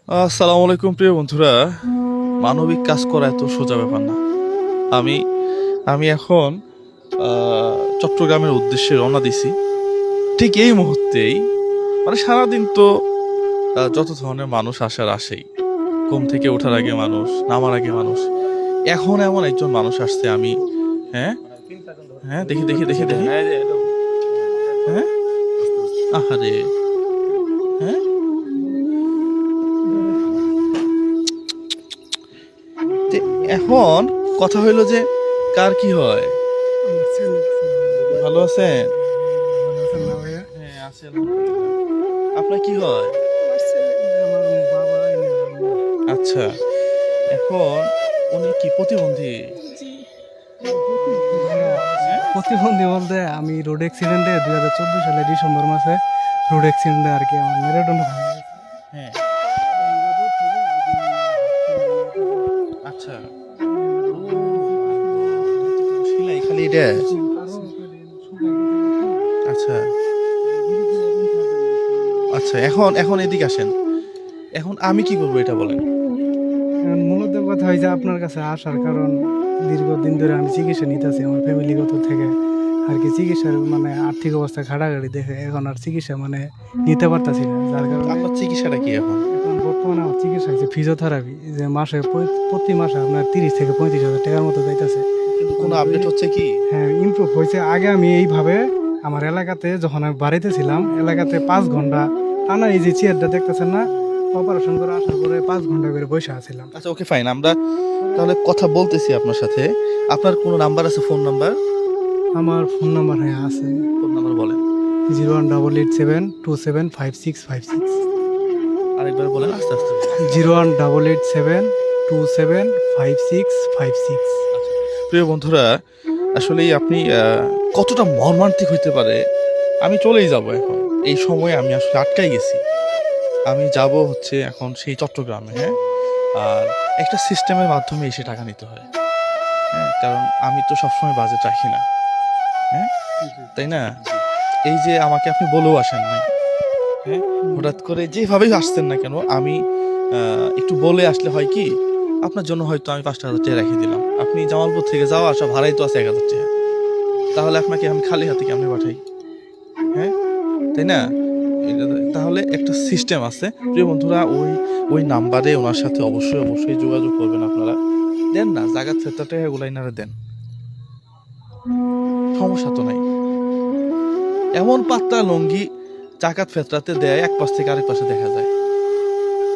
আসসালামু আলাইকুম প্রিয় বন্ধুরা। মানবিক কাজ করা এত সোজা ব্যাপার না। আমি আমি এখন চট্টগ্রামের উদ্দেশ্যে রওনা দিছি। ঠিক এই মুহূর্তেই মানে সারাদিন তো যত ধরনের মানুষ আসার আসেই, ঘুম থেকে ওঠার আগে মানুষ, নামার আগে মানুষ। এখন এমন একজন মানুষ আসছে, আমি হ্যাঁ হ্যাঁ দেখি দেখি দেখি দেখি হ্যাঁ আহারে হ্যাঁ যে এখন কথা হইলো যে কার কি হয়। ভালো আছেন? হ্যাঁ আছি আলহামদুলিল্লাহ। আপনার কি হয়? আচ্ছা, এখন উনি কি প্রতিবন্ধী? প্রতিবন্ধী বলতে আমি রোড অ্যাক্সিডেন্টে 2014 সালে ডিসেম্বর মাসে রোড অ্যাক্সিডেন্টে আর কি আমার মেরুদণ্ড ভেঙে গেছে। হ্যাঁ আচ্ছা। সেলাই খালি এটা? আচ্ছা আচ্ছা, এখন এখন এদিকে আসেন। এখন আমি কি করবো এটা বলেন। এখন মূলত কথা হয় যে আপনার কাছে আসার কারণ দীর্ঘদিন ধরে আমি চিকিৎসা নিতেছি আমার ফ্যামিলিগত থেকে আর কি চিকিৎসার মানে আর্থিক অবস্থা ঘাটাঘাটি দেখে এখন আর চিকিৎসা মানে নিতে পারতাছি না, যার কারণে আপনার চিকিৎসাটা কি এখন? এখন বর্তমানে আমার চিকিৎসা হচ্ছে ফিজিওথেরাপি, যে মাসে প্রতি মাসে আপনার 30 থেকে 35 হাজার টাকার মতো যাইতেছে। কিন্তু কোনো আপডেট হচ্ছে কি? হ্যাঁ, ইমপ্রুভ হয়েছে। আগে আমি এইভাবে আমার এলাকাতে যখন আমি বাড়িতে ছিলাম এলাকাতে 5 ঘন্টা টানা এই যে চেয়ারটা দেখতেছেন না, অপারেশন করে আসার পরে 5 ঘন্টা করে বসে আছিলাম। আচ্ছা ওকে ফাইন, আমরা তাহলে কথা বলতেছি আপনার সাথে। আপনার কোনো নাম্বার আছে? Phone number? আমার ফোন নাম্বার হ্যাঁ আছে, ফোন নাম্বার বলেন। 01887275656। আরেকবার বলেন আস্তে আস্তে। 01887275656। আচ্ছা, প্রিয় বন্ধুরা, আসলেই আপনি কতটা মর্মান্তিক হইতে পারে। আমি চলেই যাব এখন, এই সময়ে আমি আসলে আটকাই গেছি। আমি যাব হচ্ছে এখন সেই চট্টগ্রামে, হ্যাঁ। আর একটা সিস্টেমের মাধ্যমে এসে টাকা নিতে হয়, হ্যাঁ, কারণ আমি তো সবসময় বাজেট রাখি না, হ্যাঁ, তাই না? এই যে আমাকে আপনি বলেও আসেন নাই, হ্যাঁ, হঠাৎ করে যেভাবেই আসছেন না কেন, আমি একটু বলে আসলে হয় কি, আপনার জন্য হয়তো আমি 5,000 টাকা রেখে দিলাম। আপনি জামালপুর থেকে যাওয়া আসা ভাড়াই তো আছে 1,000 টাকা, তাহলে আপনাকে আমি খালি হাতে কেমনে পাঠাই? হ্যাঁ, তাই না? তাহলে একটা সিস্টেম আছে প্রিয় বন্ধুরা। ওই ওই নাম্বারে ওনার সাথে অবশ্যই অবশ্যই যোগাযোগ করবেন আপনারা। দেন না, জাগাত ফেরত টাকা গুলাইনারে দেন, সমস্যা তো নাই। এমন পাতলা লঙ্গি জাকাত ফেতরাতে দেয়, এক পাশ থেকে আরেক পাশে দেখা যায়।